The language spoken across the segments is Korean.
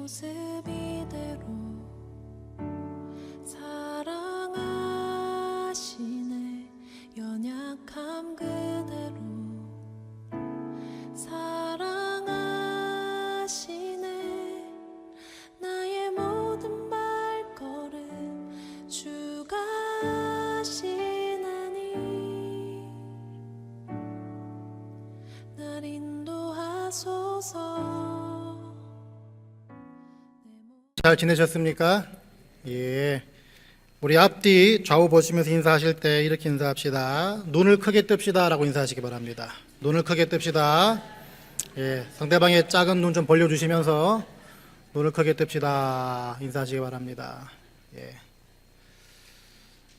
모습 이대로 사랑하시네. 연약함 그대로 사랑하시네. 나의 모든 발걸음 주가 하시나니 날 인도하소서. 잘 지내셨습니까? 예. 우리 앞뒤 좌우 보시면서 인사하실 때 이렇게 인사합시다. 눈을 크게 뜹시다 라고 인사하시기 바랍니다. 눈을 크게 뜹시다. 예. 상대방의 작은 눈 좀 벌려주시면서 눈을 크게 뜹시다 인사하시기 바랍니다. 예.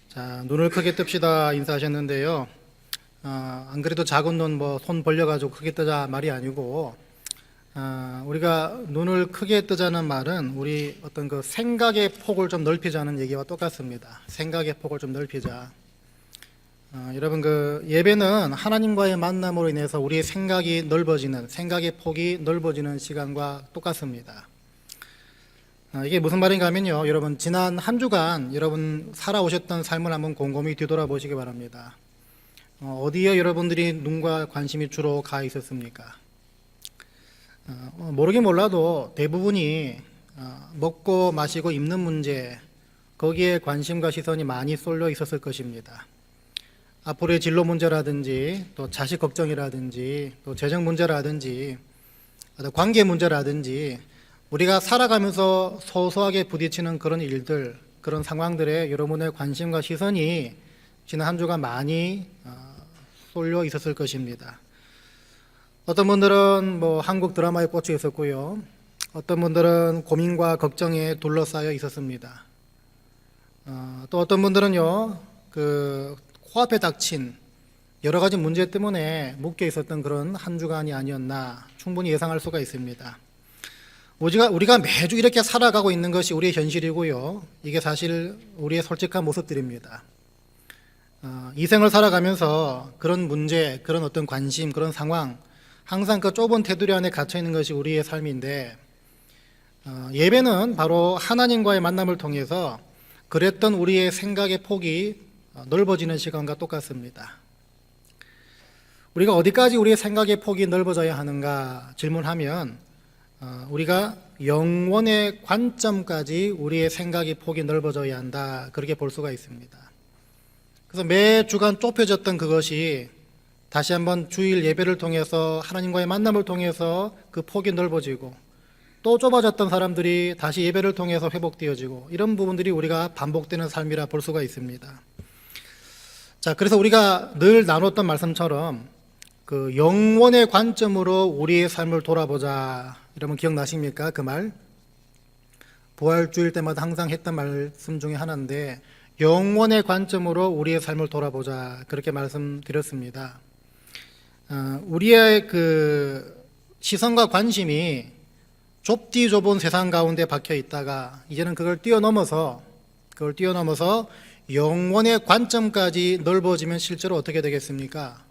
자, 눈을 크게 뜹시다 인사하셨는데요. 안 그래도 작은 눈 손 벌려가지고 크게 뜨자 말이 아니고, 우리가 눈을 크게 뜨자는 말은 우리 어떤 그 생각의 폭을 좀 넓히자는 얘기와 똑같습니다. 생각의 폭을 좀 넓히자. 여러분, 그 예배는 하나님과의 만남으로 인해서 우리의 생각이 넓어지는, 생각의 폭이 넓어지는 시간과 똑같습니다. 이게 무슨 말인가 하면요, 여러분, 지난 한 주간 여러분 살아오셨던 삶을 한번 곰곰이 뒤돌아보시기 바랍니다. 어디에 여러분들이 눈과 관심이 주로 가 있었습니까? 모르긴 몰라도 대부분이 먹고 마시고 입는 문제, 거기에 관심과 시선이 많이 쏠려 있었을 것입니다. 앞으로의 진로 문제라든지 또 자식 걱정이라든지 또 재정 문제라든지 관계 문제라든지 우리가 살아가면서 소소하게 부딪히는 그런 일들, 그런 상황들에 여러분의 관심과 시선이 지난 한 주간 많이 쏠려 있었을 것입니다. 어떤 분들은 한국 드라마에 꽂혀 있었고요. 어떤 분들은 고민과 걱정에 둘러싸여 있었습니다. 또 어떤 분들은요, 그 코앞에 닥친 여러 가지 문제 때문에 묶여 있었던 그런 한 주간이 아니었나 충분히 예상할 수가 있습니다. 우리가 매주 이렇게 살아가고 있는 것이 우리의 현실이고요. 이게 사실 우리의 솔직한 모습들입니다. 이 생을 살아가면서 그런 문제, 그런 어떤 관심, 그런 상황, 항상 그 좁은 테두리 안에 갇혀 있는 것이 우리의 삶인데, 예배는 바로 하나님과의 만남을 통해서 그랬던 우리의 생각의 폭이 넓어지는 시간과 똑같습니다. 우리가 어디까지 우리의 생각의 폭이 넓어져야 하는가 질문하면, 우리가 영원의 관점까지 우리의 생각의 폭이 넓어져야 한다, 그렇게 볼 수가 있습니다. 그래서 매 주간 좁혀졌던 그것이 다시 한번 주일 예배를 통해서 하나님과의 만남을 통해서 그 폭이 넓어지고, 또 좁아졌던 사람들이 다시 예배를 통해서 회복되어지고, 이런 부분들이 우리가 반복되는 삶이라 볼 수가 있습니다. 자, 그래서 우리가 늘 나눴던 말씀처럼 그 영원의 관점으로 우리의 삶을 돌아보자, 여러분 기억나십니까? 그 말 부활주일 때마다 항상 했던 말씀 중에 하나인데, 영원의 관점으로 우리의 삶을 돌아보자, 그렇게 말씀드렸습니다. 우리의 그 시선과 관심이 좁디 좁은 세상 가운데 박혀 있다가 이제는 그걸 뛰어넘어서 영원의 관점까지 넓어지면 실제로 어떻게 되겠습니까?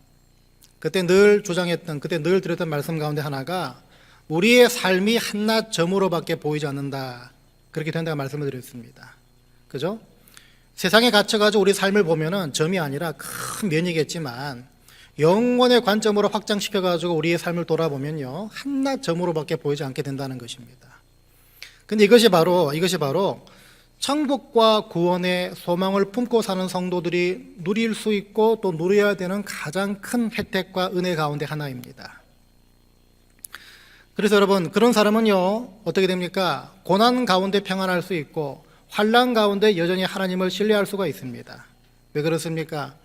그때 늘 주장했던, 그때 늘 드렸던 말씀 가운데 하나가 우리의 삶이 한낱 점으로밖에 보이지 않는다, 그렇게 된다고 말씀을 드렸습니다. 그죠? 세상에 갇혀가지고 우리 삶을 보면은 점이 아니라 큰 면이겠지만, 영원의 관점으로 확장시켜가지고 우리의 삶을 돌아보면요, 한낱 점으로밖에 보이지 않게 된다는 것입니다. 근데 이것이 바로 천국과 구원의 소망을 품고 사는 성도들이 누릴 수 있고 또 누려야 되는 가장 큰 혜택과 은혜 가운데 하나입니다. 그래서 여러분, 그런 사람은요, 어떻게 됩니까? 고난 가운데 평안할 수 있고 환난 가운데 여전히 하나님을 신뢰할 수가 있습니다. 왜 그렇습니까?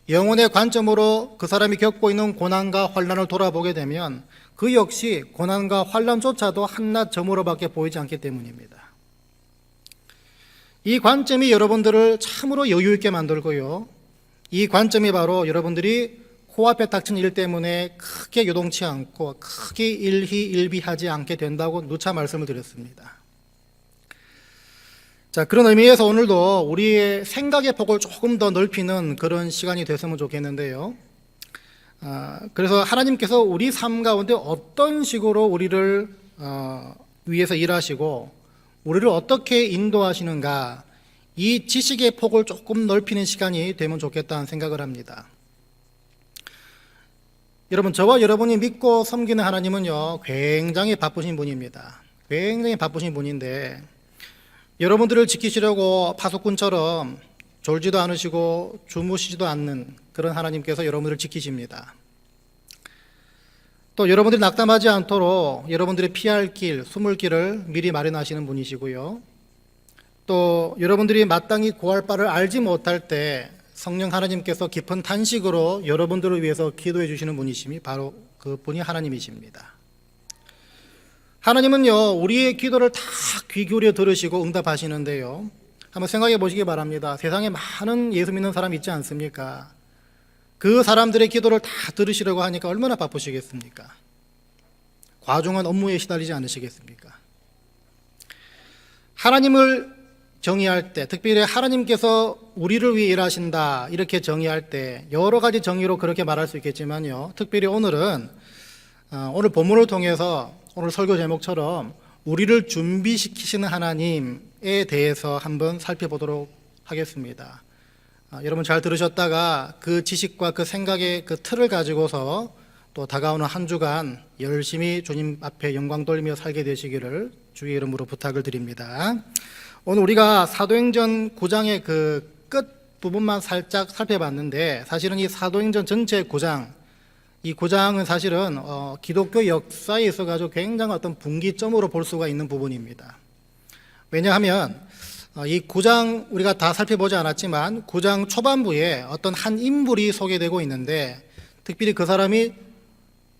영혼의 관점으로 그 사람이 겪고 있는 고난과 환난을 돌아보게 되면 그 역시 고난과 환난조차도 한낱 점으로밖에 보이지 않기 때문입니다. 이 관점이 여러분들을 참으로 여유 있게 만들고요, 이 관점이 바로 여러분들이 코앞에 닥친 일 때문에 크게 요동치 않고 크게 일희일비하지 않게 된다고 누차 말씀을 드렸습니다. 자, 그런 의미에서 오늘도 우리의 생각의 폭을 조금 더 넓히는 그런 시간이 됐으면 좋겠는데요. 그래서 하나님께서 우리 삶 가운데 어떤 식으로 우리를 위해서 일하시고 우리를 어떻게 인도하시는가, 이 지식의 폭을 조금 넓히는 시간이 되면 좋겠다는 생각을 합니다. 여러분, 저와 여러분이 믿고 섬기는 하나님은요, 굉장히 바쁘신 분입니다. 굉장히 바쁘신 분인데 여러분들을 지키시려고 파수꾼처럼 졸지도 않으시고 주무시지도 않는 그런 하나님께서 여러분들을 지키십니다. 또 여러분들이 낙담하지 않도록 여러분들이 피할 길, 숨을 길을 미리 마련하시는 분이시고요. 또 여러분들이 마땅히 구할 바를 알지 못할 때 성령 하나님께서 깊은 탄식으로 여러분들을 위해서 기도해 주시는 분이심이 바로 그 분이 하나님이십니다. 하나님은요, 우리의 기도를 다 귀 기울여 들으시고 응답하시는데요, 한번 생각해 보시기 바랍니다. 세상에 많은 예수 믿는 사람 있지 않습니까? 그 사람들의 기도를 다 들으시려고 하니까 얼마나 바쁘시겠습니까? 과중한 업무에 시달리지 않으시겠습니까? 하나님을 정의할 때, 특별히 하나님께서 우리를 위해 일하신다 이렇게 정의할 때 여러 가지 정의로 그렇게 말할 수 있겠지만요, 특별히 오늘은 오늘 본문을 통해서 오늘 설교 제목처럼 우리를 준비시키시는 하나님에 대해서 한번 살펴보도록 하겠습니다. 여러분 잘 들으셨다가 그 지식과 그 생각의 그 틀을 가지고서 또 다가오는 한 주간 열심히 주님 앞에 영광 돌리며 살게 되시기를 주의 이름으로 부탁을 드립니다. 오늘 우리가 사도행전 9장의 그 끝 부분만 살짝 살펴봤는데, 사실은 이 사도행전 전체 9장, 이 9장은 사실은 기독교 역사에 있어가지고 굉장한 어떤 분기점으로 볼 수가 있는 부분입니다. 왜냐하면 이 9장 우리가 다 살펴보지 않았지만 9장 초반부에 어떤 한 인물이 소개되고 있는데, 특별히 그 사람이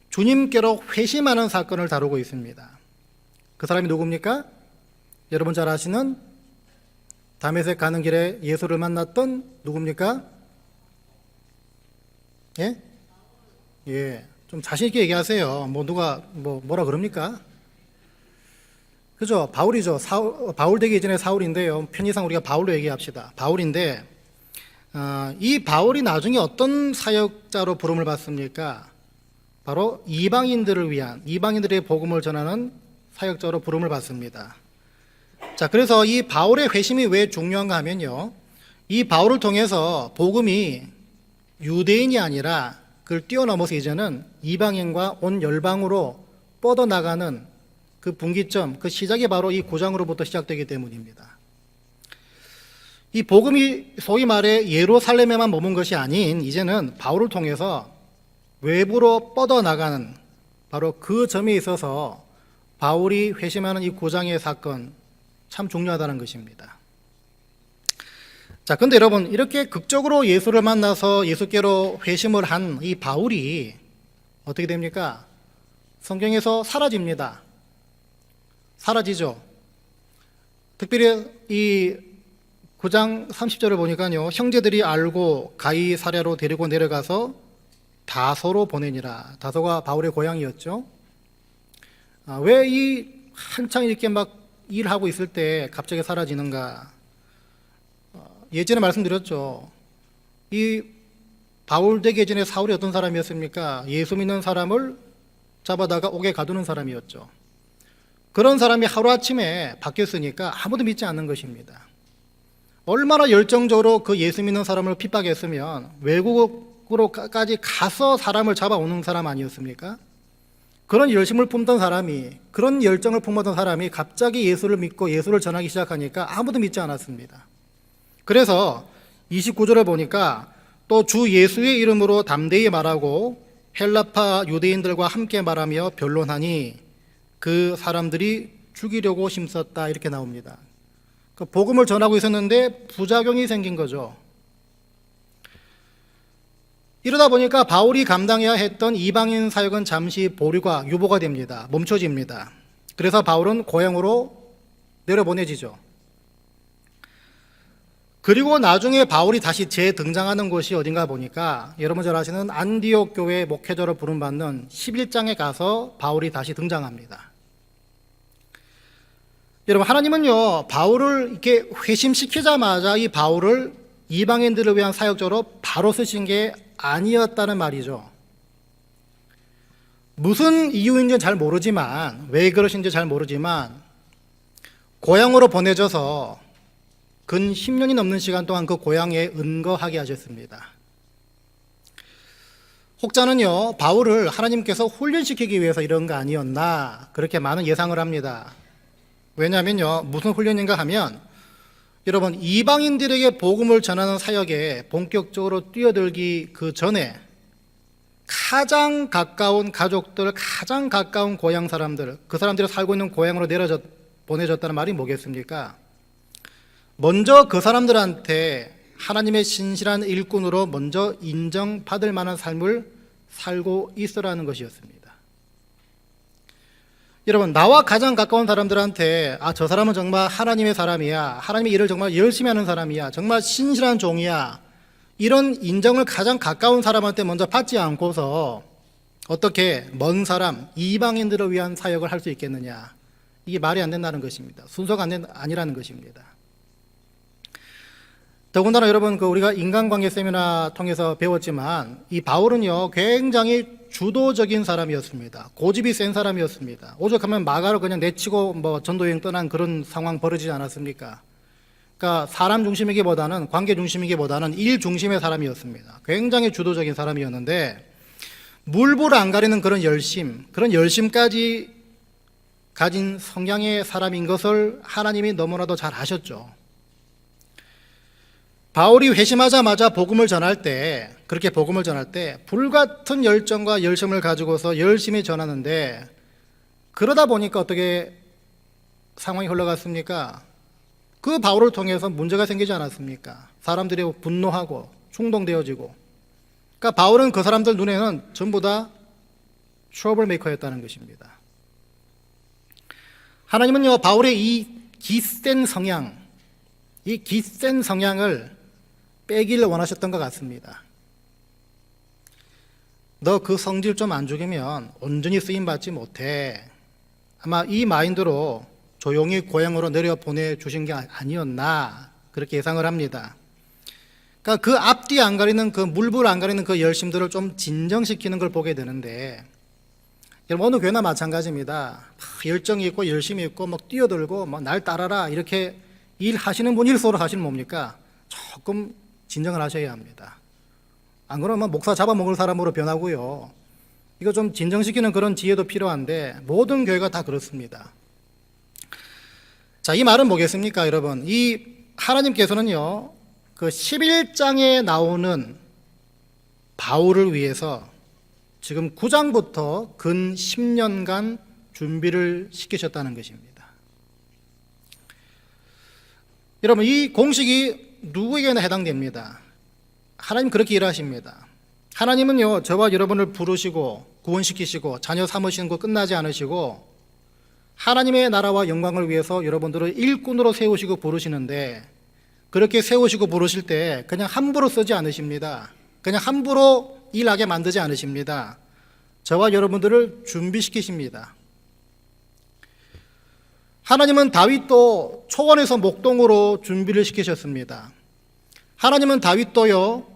주님께로 회심하는 사건을 다루고 있습니다. 그 사람이 누굽니까? 여러분 잘 아시는 다메섹 가는 길에 예수를 만났던 누굽니까? 예? 예, 좀 자신 있게 얘기하세요. 누가 뭐라 그럽니까? 그죠? 바울이죠. 바울 되기 이전에 사울인데요. 편의상 우리가 바울로 얘기합시다. 바울인데 이 바울이 나중에 어떤 사역자로 부름을 받습니까? 바로 이방인들을 위한, 이방인들의 복음을 전하는 사역자로 부름을 받습니다. 자, 그래서 이 바울의 회심이 왜 중요한가 하면요, 이 바울을 통해서 복음이 유대인이 아니라 그걸 뛰어넘어서 이제는 이방인과 온 열방으로 뻗어나가는 그 분기점, 그 시작이 바로 이 9장으로부터 시작되기 때문입니다. 이 복음이 소위 말해 예루살렘에만 머문 것이 아닌 이제는 바울을 통해서 외부로 뻗어나가는 바로 그 점에 있어서 바울이 회심하는 이 9장의 사건 참 중요하다는 것입니다. 자, 근데 여러분, 이렇게 극적으로 예수를 만나서 예수께로 회심을 한 이 바울이 어떻게 됩니까? 성경에서 사라집니다. 사라지죠. 특별히 이 9장 30절을 보니까요, 형제들이 알고 가이사랴로 데리고 내려가서 다소로 보내니라. 다소가 바울의 고향이었죠. 왜 이 한창 이렇게 막 일하고 있을 때 갑자기 사라지는가? 예전에 말씀드렸죠. 이 바울 되기 전에 사울이 어떤 사람이었습니까? 예수 믿는 사람을 잡아다가 옥에 가두는 사람이었죠. 그런 사람이 하루아침에 바뀌었으니까 아무도 믿지 않는 것입니다. 얼마나 열정적으로 그 예수 믿는 사람을 핍박했으면 외국으로까지 가서 사람을 잡아오는 사람 아니었습니까? 그런 열심을 품던 사람이, 그런 열정을 품었던 사람이 갑자기 예수를 믿고 예수를 전하기 시작하니까 아무도 믿지 않았습니다. 그래서 29절을 보니까 또 주 예수의 이름으로 담대히 말하고 헬라파 유대인들과 함께 말하며 변론하니 그 사람들이 죽이려고 힘썼다, 이렇게 나옵니다. 그 복음을 전하고 있었는데 부작용이 생긴 거죠. 이러다 보니까 바울이 감당해야 했던 이방인 사역은 잠시 보류가, 유보가 됩니다. 멈춰집니다. 그래서 바울은 고향으로 내려보내지죠. 그리고 나중에 바울이 다시 재등장하는 곳이 어딘가 보니까 여러분 잘 아시는 안디옥 교회 목회자로 부름받는 11장에 가서 바울이 다시 등장합니다. 여러분, 하나님은요, 바울을 이렇게 회심시키자마자 이 바울을 이방인들을 위한 사역자로 바로 쓰신 게 아니었다는 말이죠. 무슨 이유인지 잘 모르지만, 왜 그러신지 잘 모르지만 고향으로 보내져서 근 10년이 넘는 시간 동안 그 고향에 은거하게 하셨습니다. 혹자는요, 바울을 하나님께서 훈련시키기 위해서 이런 거 아니었나, 그렇게 많은 예상을 합니다. 왜냐하면요, 무슨 훈련인가 하면, 여러분, 이방인들에게 복음을 전하는 사역에 본격적으로 뛰어들기 그 전에 가장 가까운 가족들, 가장 가까운 고향 사람들, 그 사람들이 살고 있는 고향으로 보내졌다는 말이 뭐겠습니까? 먼저 그 사람들한테 하나님의 신실한 일꾼으로 먼저 인정받을 만한 삶을 살고 있으라는 것이었습니다. 여러분, 나와 가장 가까운 사람들한테 저 사람은 정말 하나님의 사람이야, 하나님의 일을 정말 열심히 하는 사람이야, 정말 신실한 종이야, 이런 인정을 가장 가까운 사람한테 먼저 받지 않고서 어떻게 먼 사람, 이방인들을 위한 사역을 할 수 있겠느냐, 이게 말이 안 된다는 것입니다. 순서가 아니라는 것입니다. 더군다나 여러분, 우리가 인간관계 세미나 통해서 배웠지만 이 바울은요, 굉장히 주도적인 사람이었습니다. 고집이 센 사람이었습니다. 오죽하면 마가로 그냥 내치고 전도여행 떠난 그런 상황 벌어지지 않았습니까? 그러니까 사람 중심이기보다는, 관계 중심이기보다는 일 중심의 사람이었습니다. 굉장히 주도적인 사람이었는데 물불 안 가리는 그런 열심까지 가진 성향의 사람인 것을 하나님이 너무나도 잘 아셨죠. 바울이 회심하자마자 그렇게 복음을 전할 때 불같은 열정과 열심을 가지고서 열심히 전하는데, 그러다 보니까 어떻게 상황이 흘러갔습니까? 그 바울을 통해서 문제가 생기지 않았습니까? 사람들이 분노하고 충동되어지고. 그러니까 바울은 그 사람들 눈에는 전부 다 트러블 메이커였다는 것입니다. 하나님은요, 바울의 이 기센 성향을 빼기를 원하셨던 것 같습니다. 너 그 성질 좀 안 죽이면 온전히 쓰임받지 못해. 아마 이 마인드로 조용히 고향으로 내려 보내주신 게 아니었나, 그렇게 예상을 합니다. 그러니까 그 앞뒤 안 가리는, 그 물불 안 가리는 그 열심들을 좀 진정시키는 걸 보게 되는데, 여러분, 어느 교회나 마찬가지입니다. 열정이 있고 열심히 있고 뛰어들고 날 따라라, 이렇게 일하시는 분, 일소로 하시는 뭡니까? 조금 진정을 하셔야 합니다. 안 그러면 목사 잡아먹을 사람으로 변하고요. 이거 좀 진정시키는 그런 지혜도 필요한데 모든 교회가 다 그렇습니다. 자, 이 말은 뭐겠습니까, 여러분? 이 하나님께서는요, 그 11장에 나오는 바울을 위해서 지금 9장부터 근 10년간 준비를 시키셨다는 것입니다. 여러분, 이 공식이 누구에게나 해당됩니다. 하나님 그렇게 일하십니다. 하나님은요, 저와 여러분을 부르시고 구원시키시고 자녀 삼으시는 거 끝나지 않으시고 하나님의 나라와 영광을 위해서 여러분들을 일꾼으로 세우시고 부르시는데, 그렇게 세우시고 부르실 때 그냥 함부로 쓰지 않으십니다. 그냥 함부로 일하게 만들지 않으십니다. 저와 여러분들을 준비시키십니다. 하나님은 다윗도 초원에서 목동으로 준비를 시키셨습니다. 하나님은 다윗도요,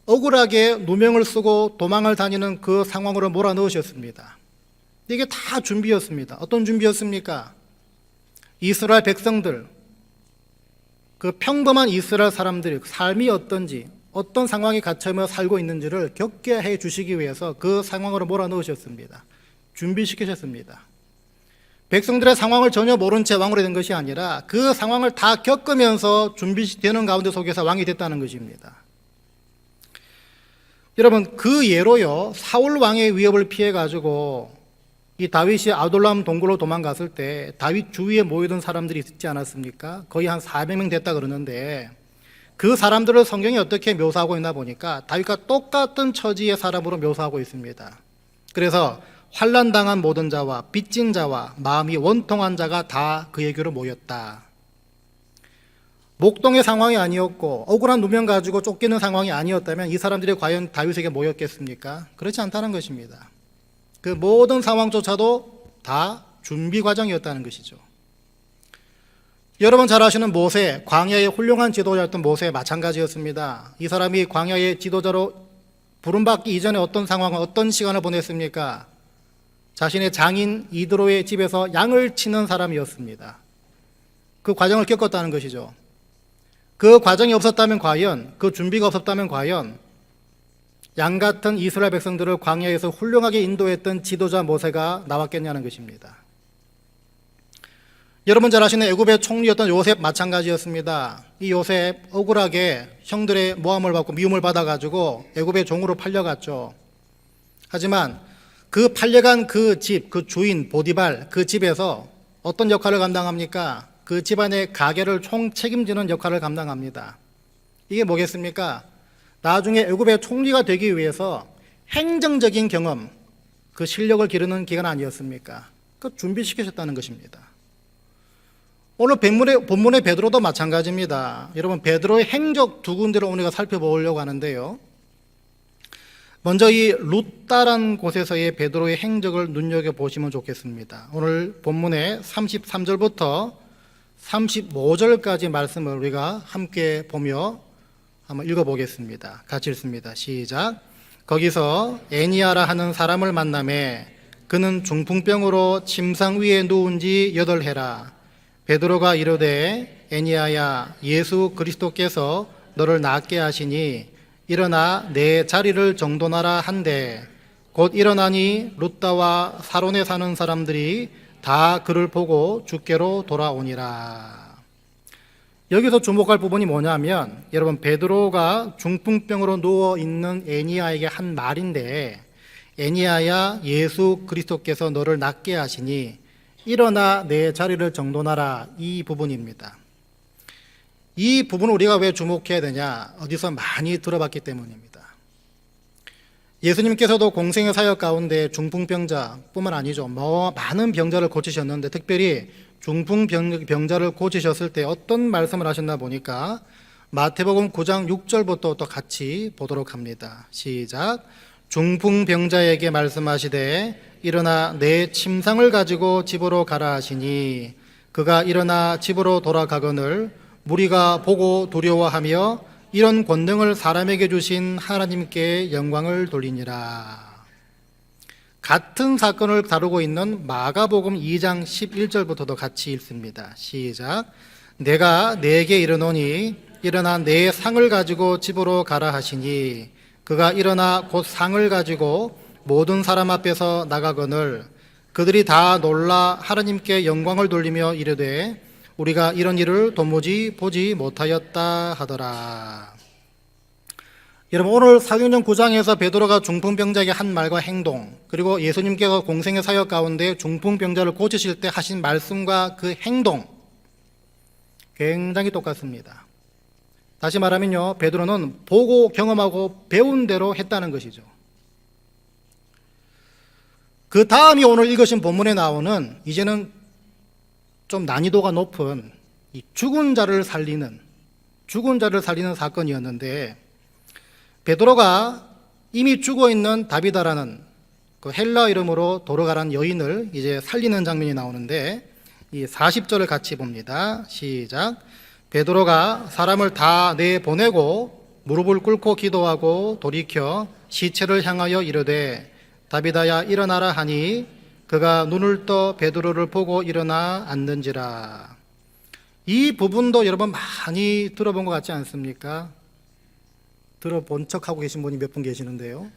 억울하게 누명을 쓰고 도망을 다니는 그 상황으로 몰아넣으셨습니다. 이게 다 준비였습니다. 어떤 준비였습니까? 이스라엘 백성들, 그 평범한 이스라엘 사람들의 삶이 어떤지, 어떤 상황에 갇혀며 살고 있는지를 겪게 해 주시기 위해서 그 상황으로 몰아넣으셨습니다. 준비시키셨습니다. 백성들의 상황을 전혀 모른 채 왕으로 된 것이 아니라 그 상황을 다 겪으면서 준비되는 가운데 속에서 왕이 됐다는 것입니다. 여러분, 그 예로요, 사울 왕의 위협을 피해 가지고 이 다윗이 아둘람 동굴로 도망갔을 때 다윗 주위에 모이던 사람들이 있지 않았습니까? 거의 한 400명 됐다 그러는데, 그 사람들을 성경이 어떻게 묘사하고 있나 보니까 다윗과 똑같은 처지의 사람으로 묘사하고 있습니다. 그래서 환난당한 모든 자와 빚진 자와 마음이 원통한 자가 다 그에게로 모였다. 목동의 상황이 아니었고 억울한 누명 가지고 쫓기는 상황이 아니었다면 이 사람들이 과연 다윗에게 모였겠습니까? 그렇지 않다는 것입니다. 그 모든 상황조차도 다 준비 과정이었다는 것이죠. 여러분 잘 아시는 모세, 광야의 훌륭한 지도자였던 모세 마찬가지였습니다. 이 사람이 광야의 지도자로 부름받기 이전에 어떤 상황, 어떤 시간을 보냈습니까? 자신의 장인 이드로의 집에서 양을 치는 사람이었습니다. 그 과정을 겪었다는 것이죠. 그 과정이 없었다면 과연, 그 준비가 없었다면 과연 양 같은 이스라엘 백성들을 광야에서 훌륭하게 인도했던 지도자 모세가 나왔겠냐는 것입니다. 여러분 잘 아시는 애굽의 총리였던 요셉 마찬가지였습니다. 이 요셉 억울하게 형들의 모함을 받고 미움을 받아가지고 애굽의 종으로 팔려갔죠. 하지만 그 팔려간 그 집, 그 주인 보디발 그 집에서 어떤 역할을 감당합니까? 그 집안의 가게를 총 책임지는 역할을 감당합니다. 이게 뭐겠습니까? 나중에 애굽의 총리가 되기 위해서 행정적인 경험, 그 실력을 기르는 기간 아니었습니까? 그 준비시키셨다는 것입니다. 오늘 본문의 베드로도 마찬가지입니다. 여러분 베드로의 행적 두 군데를 오늘 살펴보려고 하는데요. 먼저 이 룻다라는 곳에서의 베드로의 행적을 눈여겨보시면 좋겠습니다. 오늘 본문의 33절부터 35절까지 말씀을 우리가 함께 보며 한번 읽어보겠습니다. 같이 읽습니다. 시작. 거기서 애니아라 하는 사람을 만나매 그는 중풍병으로 침상 위에 누운 지 8해라. 베드로가 이르되 애니아야 예수 그리스도께서 너를 낫게 하시니 일어나 내 자리를 정돈하라 한데 곧 일어나니 룻다와 사론에 사는 사람들이 다 그를 보고 주께로 돌아오니라. 여기서 주목할 부분이 뭐냐면 여러분 베드로가 중풍병으로 누워있는 애니아에게 한 말인데 애니아야 예수 그리스도께서 너를 낫게 하시니 일어나 내 자리를 정돈하라, 이 부분입니다. 이 부분을 우리가 왜 주목해야 되냐? 어디서 많이 들어봤기 때문입니다. 예수님께서도 공생의 사역 가운데 중풍병자뿐만 아니죠. 많은 병자를 고치셨는데 특별히 중풍병자를 고치셨을 때 어떤 말씀을 하셨나 보니까 마태복음 9장 6절부터 또 같이 보도록 합니다. 시작. 중풍병자에게 말씀하시되 일어나 내 침상을 가지고 집으로 가라 하시니 그가 일어나 집으로 돌아가거늘 무리가 보고 두려워하며 이런 권능을 사람에게 주신 하나님께 영광을 돌리니라. 같은 사건을 다루고 있는 마가복음 2장 11절부터도 같이 읽습니다. 시작. 내가 네게 이르노니 일어나 내 상을 가지고 집으로 가라 하시니 그가 일어나 곧 상을 가지고 모든 사람 앞에서 나가거늘 그들이 다 놀라 하나님께 영광을 돌리며 이르되 우리가 이런 일을 도무지 보지 못하였다 하더라. 여러분 오늘 사도행전 9장에서 베드로가 중풍병자에게 한 말과 행동, 그리고 예수님께서 공생의 사역 가운데 중풍병자를 고치실 때 하신 말씀과 그 행동 굉장히 똑같습니다. 다시 말하면요, 베드로는 보고 경험하고 배운 대로 했다는 것이죠. 그 다음이 오늘 읽으신 본문에 나오는 이제는 좀 난이도가 높은 이 죽은 자를 살리는 사건이었는데 베드로가 이미 죽어있는 다비다라는 그 헬라 이름으로 돌아가는 여인을 이제 살리는 장면이 나오는데 이 40절을 같이 봅니다. 시작. 베드로가 사람을 다 내보내고 무릎을 꿇고 기도하고 돌이켜 시체를 향하여 이르되 다비다야 일어나라 하니 그가 눈을 떠 베드로를 보고 일어나 앉는지라. 이 부분도 여러분 많이 들어본 것 같지 않습니까? 들어본 척하고 계신 분이 몇 분 계시는데요.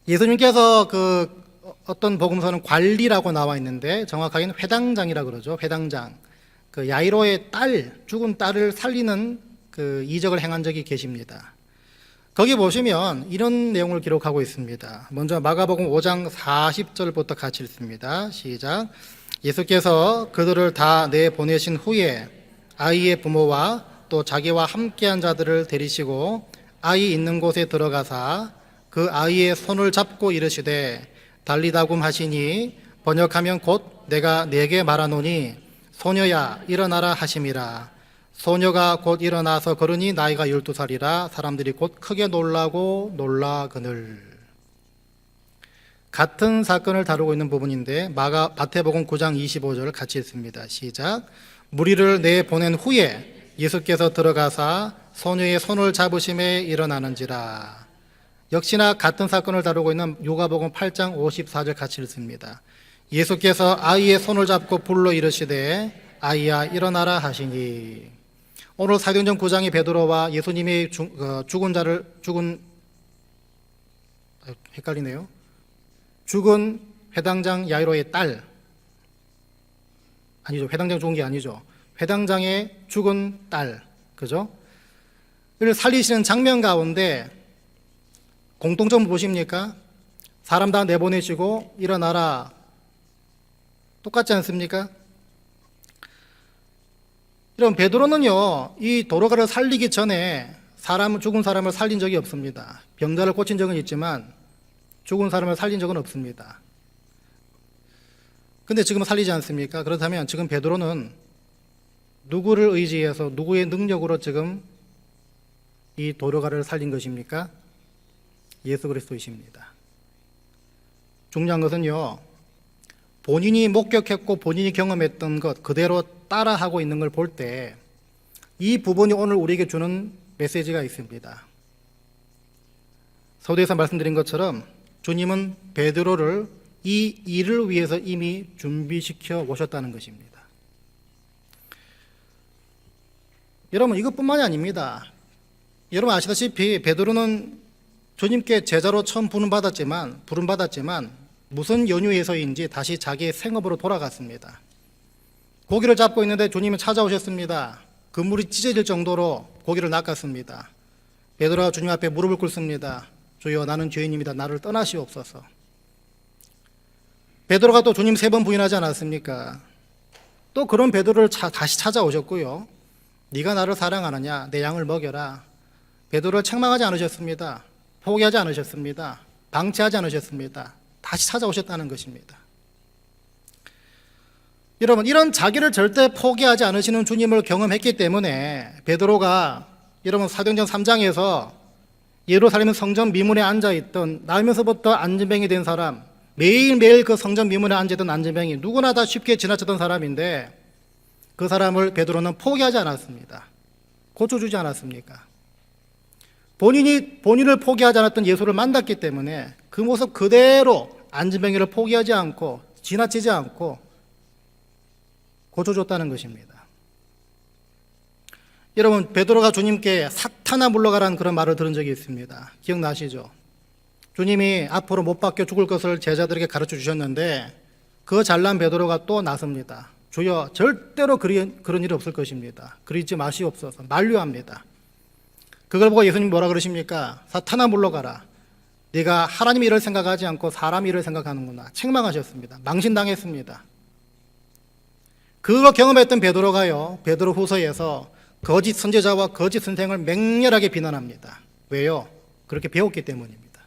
예수님께서 그 어떤 복음서는 관리라고 나와 있는데 정확하게는 회당장이라고 그러죠. 회당장. 그 야이로의 죽은 딸을 살리는 그 이적을 행한 적이 계십니다. 거기 보시면 이런 내용을 기록하고 있습니다. 먼저 마가복음 5장 40절부터 같이 읽습니다. 시작. 예수께서 그들을 다 내보내신 후에 아이의 부모와 또 자기와 함께한 자들을 데리시고 아이 있는 곳에 들어가사 그 아이의 손을 잡고 이르시되 달리다굼 하시니 번역하면 곧 내가 네게 말하노니 소녀야 일어나라 하심이라. 소녀가 곧 일어나서 걸으니 나이가 12살이라 사람들이 곧 크게 놀라고 놀라거늘. 같은 사건을 다루고 있는 부분인데 마태복음 9장 25절 같이 읽습니다. 시작. 무리를 내보낸 후에 예수께서 들어가사 소녀의 손을 잡으심에 일어나는지라. 역시나 같은 사건을 다루고 있는 요가복음 8장 54절 같이 읽습니다. 예수께서 아이의 손을 잡고 불러 이르시되 아이야 일어나라 하시니. 오늘 사도행전 9장의 베드로와 예수님이 죽은 회당장 야이로의 딸, 아니죠, 회당장 죽은 게 아니죠, 회당장의 죽은 딸, 그죠? 를 살리시는 장면 가운데 공통점 보십니까? 사람 다 내보내시고 일어나라, 똑같지 않습니까? 이런 베드로는요, 이 도로가를 살리기 전에 죽은 사람을 살린 적이 없습니다. 병자를 고친 적은 있지만 죽은 사람을 살린 적은 없습니다. 근데 지금 살리지 않습니까? 그렇다면 지금 베드로는 누구를 의지해서 누구의 능력으로 지금 이 도로가를 살린 것입니까? 예수 그리스도이십니다. 중요한 것은요, 본인이 목격했고 본인이 경험했던 것 그대로 따라하고 있는 걸 볼 때 이 부분이 오늘 우리에게 주는 메시지가 있습니다. 서두에서 말씀드린 것처럼 주님은 베드로를 이 일을 위해서 이미 준비시켜 오셨다는 것입니다. 여러분, 이것뿐만이 아닙니다. 여러분 아시다시피 베드로는 주님께 제자로 처음 부름받았지만 무슨 연유에서인지 다시 자기의 생업으로 돌아갔습니다. 고기를 잡고 있는데 주님은 찾아오셨습니다. 그물이 찢어질 정도로 고기를 낚았습니다. 베드로가 주님 앞에 무릎을 꿇습니다. 주여, 나는 죄인입니다. 나를 떠나시옵소서. 베드로가 또 주님 3번 부인하지 않았습니까? 또 그런 베드로를 다시 찾아오셨고요. 네가 나를 사랑하느냐? 내 양을 먹여라. 베드로를 책망하지 않으셨습니다. 포기하지 않으셨습니다. 방치하지 않으셨습니다. 다시 찾아오셨다는 것입니다. 여러분, 이런 자기를 절대 포기하지 않으시는 주님을 경험했기 때문에 베드로가, 여러분 사도행전 3장에서 예루살렘 성전 미문에 앉아있던, 나면서부터 안진뱅이 된 사람, 매일매일 그 성전 미문에 앉아있던 안진뱅이, 누구나 다 쉽게 지나쳤던 사람인데 그 사람을 베드로는 포기하지 않았습니다. 고쳐주지 않았습니까? 본인을 포기하지 않았던 예수를 만났기 때문에 그 모습 그대로 안진뱅이를 포기하지 않고 지나치지 않고 고쳐줬다는 것입니다. 여러분, 베드로가 주님께 사탄아 물러가라는 그런 말을 들은 적이 있습니다. 기억나시죠? 주님이 앞으로 못 박혀 죽을 것을 제자들에게 가르쳐 주셨는데 그 잘난 베드로가 또 나섭니다. 주여, 절대로 그런 일이 없을 것입니다. 그러지 마시옵소서. 만류합니다. 그걸 보고 예수님 뭐라 그러십니까? 사탄아 물러가라. 네가 하나님 일을 생각하지 않고 사람 일을 생각하는구나. 책망하셨습니다. 망신당했습니다. 그거 경험했던 베드로가요, 베드로 후서에서 거짓 선지자와 거짓 선생을 맹렬하게 비난합니다. 왜요? 그렇게 배웠기 때문입니다.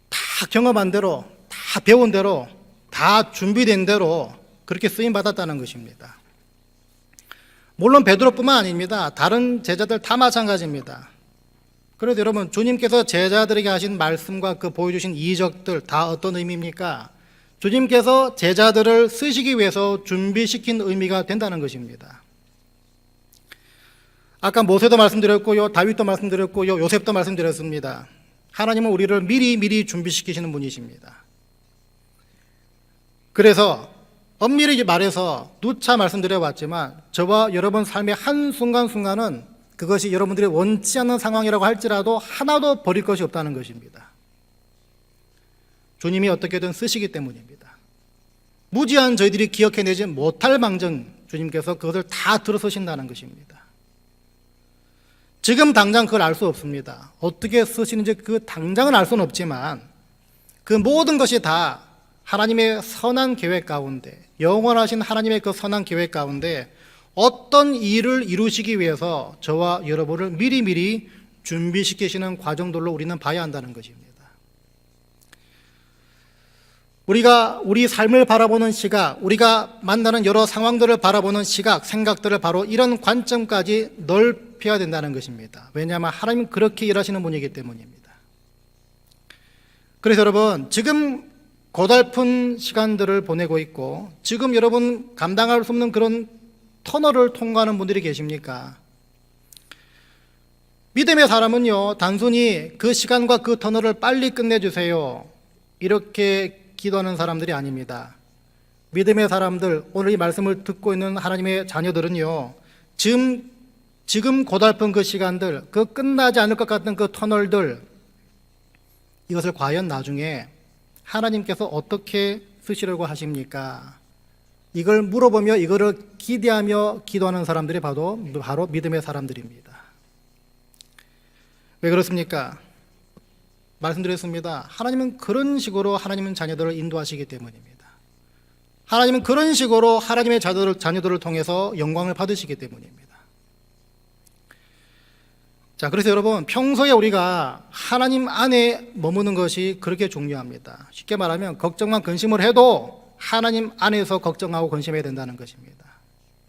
다 경험한 대로, 다 배운 대로, 다 준비된 대로 그렇게 쓰임 받았다는 것입니다. 물론 베드로뿐만 아닙니다. 다른 제자들 다 마찬가지입니다. 그래도 여러분, 주님께서 제자들에게 하신 말씀과 그 보여주신 이적들 다 어떤 의미입니까? 주님께서 제자들을 쓰시기 위해서 준비시킨 의미가 된다는 것입니다. 아까 모세도 말씀드렸고요, 다윗도 말씀드렸고요, 요셉도 말씀드렸습니다. 하나님은 우리를 미리 준비시키시는 분이십니다. 그래서 엄밀히 말해서 누차 말씀드려봤지만 저와 여러분 삶의 한순간순간은 그것이 여러분들이 원치 않는 상황이라고 할지라도 하나도 버릴 것이 없다는 것입니다. 주님이 어떻게든 쓰시기 때문입니다. 무지한 저희들이 기억해내지 못할 망정 주님께서 그것을 다 들어서신다는 것입니다. 지금 당장 그걸 알 수 없습니다. 어떻게 쓰시는지 그 당장은 알 수는 없지만 그 모든 것이 다 하나님의 선한 계획 가운데, 영원하신 하나님의 그 선한 계획 가운데 어떤 일을 이루시기 위해서 저와 여러분을 미리 준비시키시는 과정들로 우리는 봐야 한다는 것입니다. 우리가 우리 삶을 바라보는 시각, 우리가 만나는 여러 상황들을 바라보는 시각, 생각들을 바로 이런 관점까지 넓혀야 된다는 것입니다. 왜냐하면 하나님은 그렇게 일하시는 분이기 때문입니다. 그래서 여러분, 지금 고달픈 시간들을 보내고 있고 지금 여러분 감당할 수 없는 그런 터널을 통과하는 분들이 계십니까? 믿음의 사람은요, 단순히 그 시간과 그 터널을 빨리 끝내주세요, 이렇게 기도하는 사람들이 아닙니다. 믿음의 사람들, 오늘 이 말씀을 듣고 있는 하나님의 자녀들은요, 지금 고달픈 그 시간들, 그 끝나지 않을 것 같은 그 터널들, 이것을 과연 나중에 하나님께서 어떻게 쓰시려고 하십니까? 이걸 물어보며 이거를 기대하며 기도하는 사람들이 바로 믿음의 사람들입니다. 왜 그렇습니까? 말씀드렸습니다. 하나님은 그런 식으로 하나님은 자녀들을 인도하시기 때문입니다. 하나님은 그런 식으로 하나님의 자녀들을 통해서 영광을 받으시기 때문입니다. 자, 그래서 여러분, 평소에 우리가 하나님 안에 머무는 것이 그렇게 중요합니다. 쉽게 말하면 걱정만 근심을 해도 하나님 안에서 걱정하고 근심해야 된다는 것입니다.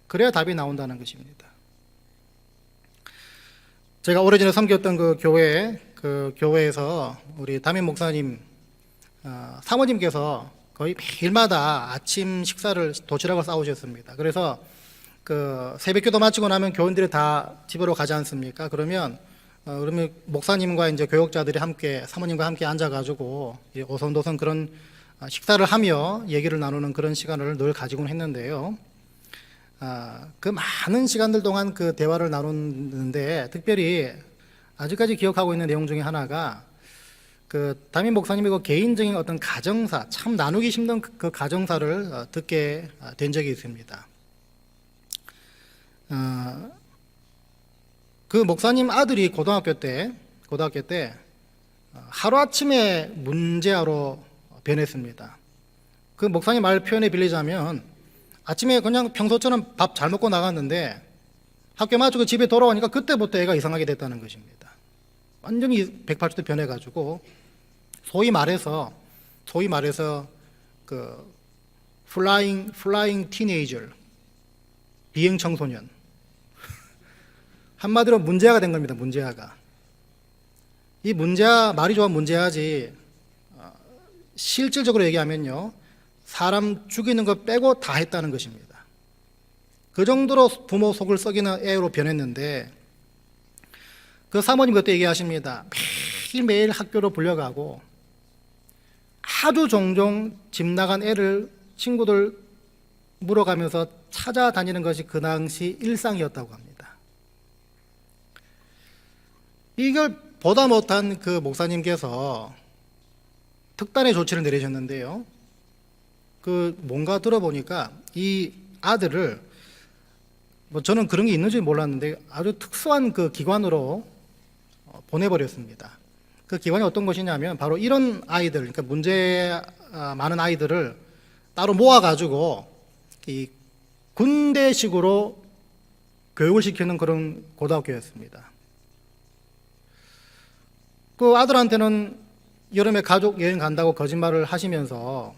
그래야 답이 나온다는 것입니다. 제가 오래전에 섬겼던 그 교회에서 우리 담임 목사님 사모님께서 거의 매일마다 아침 식사를 도시락을 싸우셨습니다. 그래서 그 새벽기도 마치고 나면 교인들이 다 집으로 가지 않습니까? 그러면 목사님과 이제 교역자들이 함께 사모님과 함께 앉아가지고 오손도손 그런 식사를 하며 얘기를 나누는 그런 시간을 늘 가지곤 했는데요. 그 많은 시간들 동안 그 대화를 나누는데 특별히 아직까지 기억하고 있는 내용 중에 하나가 그 담임 목사님의 그 개인적인 어떤 가정사, 참 나누기 힘든 그 가정사를 듣게 된 적이 있습니다. 그 목사님 아들이 고등학교 때 하루아침에 문제아로 변했습니다. 그 목사님 말 표현에 빌리자면 아침에 그냥 평소처럼 밥 잘 먹고 나갔는데 학교 마치고 집에 돌아오니까 그때부터 애가 이상하게 됐다는 것입니다. 완전히 180도 변해가지고 소위 말해서 그 플라잉 티네이저, 비행 청소년, 한마디로 문제아가 된 겁니다. 문제아가. 이 문제아, 말이 좋아 문제아지 실질적으로 얘기하면요, 사람 죽이는 거 빼고 다 했다는 것입니다. 그 정도로 부모 속을 썩이는 애로 변했는데 그 사모님 그때 얘기하십니다. 매일매일 학교로 불려가고 아주 종종 집 나간 애를 친구들 물어가면서 찾아다니는 것이 그 당시 일상이었다고 합니다. 이걸 보다 못한 그 목사님께서 특단의 조치를 내리셨는데요. 그 뭔가 들어보니까 이 아들을 저는 그런 게 있는지 몰랐는데 아주 특수한 그 기관으로 보내버렸습니다. 그 기관이 어떤 것이냐면 바로 이런 아이들, 그러니까 문제 많은 아이들을 따로 모아가지고 이 군대식으로 교육을 시키는 그런 고등학교였습니다. 그 아들한테는 여름에 가족 여행 간다고 거짓말을 하시면서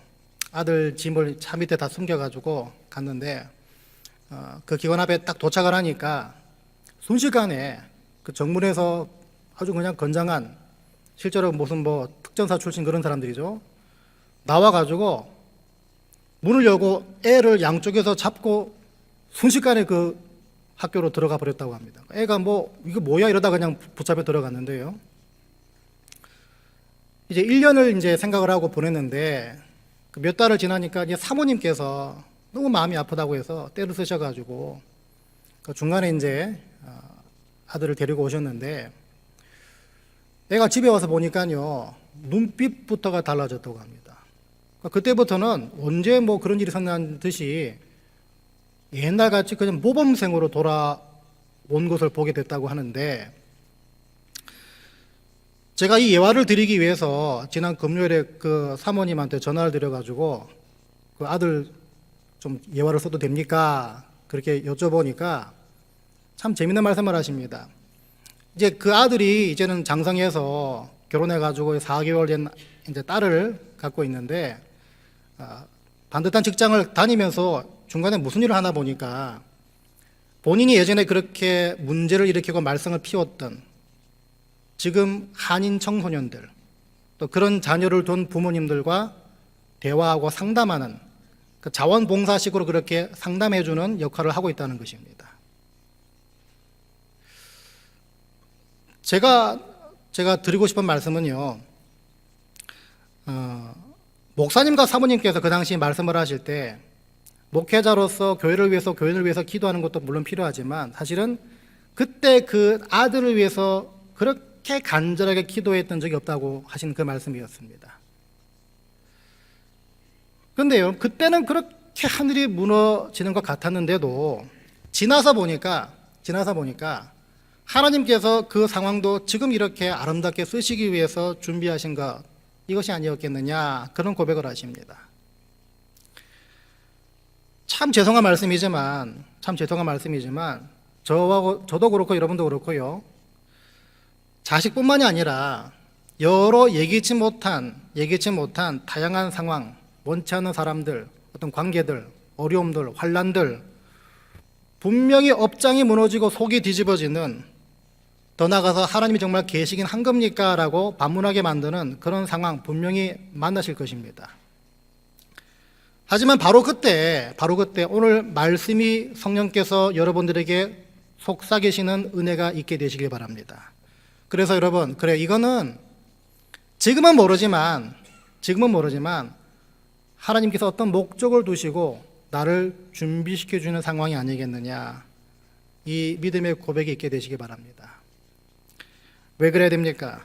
아들 짐을 차 밑에 다 숨겨가지고 갔는데 그 기관 앞에 딱 도착을 하니까 순식간에 그 정문에서 아주 그냥 건장한, 실제로 무슨 특전사 출신 그런 사람들이죠, 나와가지고 문을 열고 애를 양쪽에서 잡고 순식간에 그 학교로 들어가 버렸다고 합니다. 애가 이거 뭐야 이러다 그냥 붙잡혀 들어갔는데요. 이제 1년을 이제 생각을 하고 보냈는데 몇 달을 지나니까 이제 사모님께서 너무 마음이 아프다고 해서 때를 쓰셔가지고 그 중간에 이제 아들을 데리고 오셨는데 애가 집에 와서 보니까요, 눈빛부터가 달라졌다고 합니다. 그때부터는 언제 그런 일이 있었냐는 듯이 옛날같이 그냥 모범생으로 돌아온 것을 보게 됐다고 하는데, 제가 이 예화를 드리기 위해서 지난 금요일에 그 사모님한테 전화를 드려가지고 그 아들 좀 예화를 써도 됩니까? 그렇게 여쭤보니까 참 재밌는 말씀을 하십니다. 이제 그 아들이 이제는 장성해서 결혼해가지고 4개월 된 이제 딸을 갖고 있는데 반듯한 직장을 다니면서 중간에 무슨 일을 하나 보니까 본인이 예전에 그렇게 문제를 일으키고 말썽을 피웠던 지금 한인 청소년들, 또 그런 자녀를 둔 부모님들과 대화하고 상담하는 그 자원봉사식으로 그렇게 상담해주는 역할을 하고 있다는 것입니다. 제가 드리고 싶은 말씀은요, 목사님과 사모님께서 그 당시 말씀을 하실 때 목회자로서 교회를 위해서 기도하는 것도 물론 필요하지만 사실은 그때 그 아들을 위해서 그렇게 간절하게 기도했던 적이 없다고 하신 그 말씀이었습니다. 그런데요, 그때는 그렇게 하늘이 무너지는 것 같았는데도 지나서 보니까 하나님께서 그 상황도 지금 이렇게 아름답게 쓰시기 위해서 준비하신 것, 이것이 아니었겠느냐, 그런 고백을 하십니다. 참 죄송한 말씀이지만 저도 그렇고 여러분도 그렇고요, 자식뿐만이 아니라 여러 예기치 못한 다양한 상황, 원치 않는 사람들, 어떤 관계들, 어려움들, 환난들, 분명히 업장이 무너지고 속이 뒤집어지는, 더 나아가서 하나님이 정말 계시긴 한 겁니까? 라고 반문하게 만드는 그런 상황 분명히 만나실 것입니다. 하지만 바로 그때 오늘 말씀이 성령께서 여러분들에게 속삭이시는 은혜가 있게 되시길 바랍니다. 그래서 여러분, 이거는 지금은 모르지만 하나님께서 어떤 목적을 두시고 나를 준비시켜주는 상황이 아니겠느냐, 이 믿음의 고백이 있게 되시기 바랍니다. 왜 그래야 됩니까?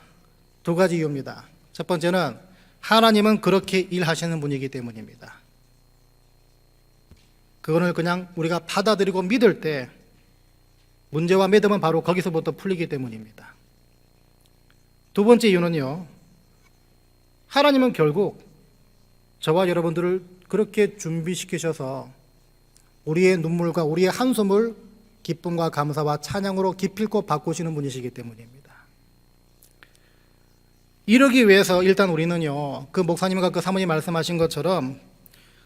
두 가지 이유입니다. 첫 번째는 하나님은 그렇게 일하시는 분이기 때문입니다. 그거를 그냥 우리가 받아들이고 믿을 때 문제와 믿음은 바로 거기서부터 풀리기 때문입니다. 두 번째 이유는요, 하나님은 결국 저와 여러분들을 그렇게 준비시키셔서 우리의 눈물과 우리의 한숨을 기쁨과 감사와 찬양으로 기필코 바꾸시는 분이시기 때문입니다. 이러기 위해서 일단 우리는요, 그 목사님과 그 사모님 말씀하신 것처럼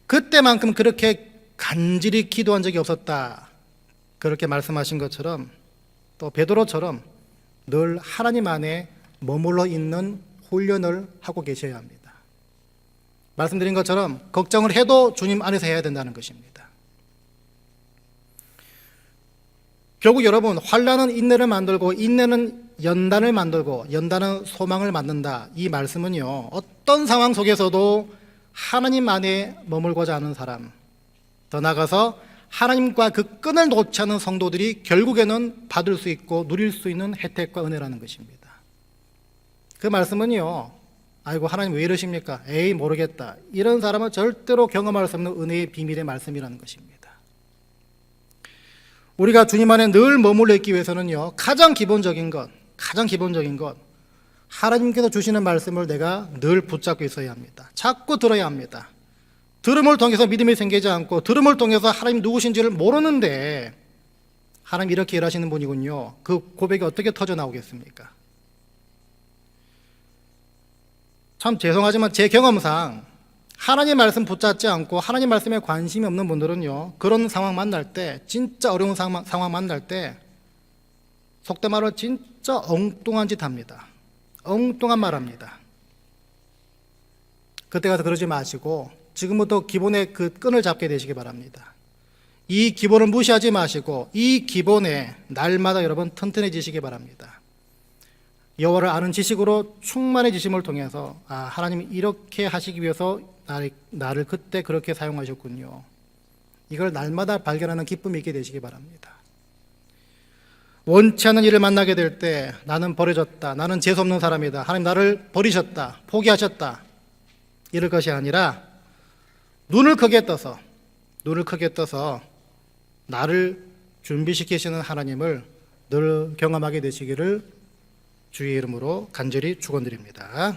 그때만큼 그렇게 간절히 기도한 적이 없었다, 그렇게 말씀하신 것처럼 또 베드로처럼 늘 하나님 안에 머물러 있는 훈련을 하고 계셔야 합니다. 말씀드린 것처럼 걱정을 해도 주님 안에서 해야 된다는 것입니다. 결국 여러분, 환난은 인내를 만들고 인내는 연단을 만들고 연단은 소망을 만든다, 이 말씀은요, 어떤 상황 속에서도 하나님 안에 머물고자 하는 사람, 더 나아가서 하나님과 그 끈을 놓지 않은 성도들이 결국에는 받을 수 있고 누릴 수 있는 혜택과 은혜라는 것입니다. 그 말씀은요, 아이고 하나님 왜 이러십니까? 에이 모르겠다, 이런 사람은 절대로 경험할 수 없는 은혜의 비밀의 말씀이라는 것입니다. 우리가 주님 안에 늘 머물러 있기 위해서는요, 가장 기본적인 것, 하나님께서 주시는 말씀을 내가 늘 붙잡고 있어야 합니다. 자꾸 들어야 합니다. 들음을 통해서 믿음이 생기지 않고 들음을 통해서 하나님 누구신지를 모르는데 하나님 이렇게 일하시는 분이군요, 그 고백이 어떻게 터져 나오겠습니까? 참 죄송하지만 제 경험상 하나님 말씀 붙잡지 않고 하나님 말씀에 관심이 없는 분들은요, 그런 상황 만날 때, 진짜 어려운 상황 만날 때 속된 말로 진짜 엉뚱한 짓 합니다. 엉뚱한 말 합니다. 그때 가서 그러지 마시고 지금부터 기본의 그 끈을 잡게 되시기 바랍니다. 이 기본을 무시하지 마시고 이 기본에 날마다 여러분 튼튼해지시기 바랍니다. 여호와를 아는 지식으로 충만해지심을 통해서 하나님이 이렇게 하시기 위해서 나를 그때 그렇게 사용하셨군요, 이걸 날마다 발견하는 기쁨이 있게 되시기 바랍니다. 원치 않는 일을 만나게 될 때 나는 버려졌다, 나는 재수없는 사람이다, 하나님 나를 버리셨다, 포기하셨다, 이럴 것이 아니라 눈을 크게 떠서 나를 준비시키시는 하나님을 늘 경험하게 되시기를 주의 이름으로 간절히 축원드립니다.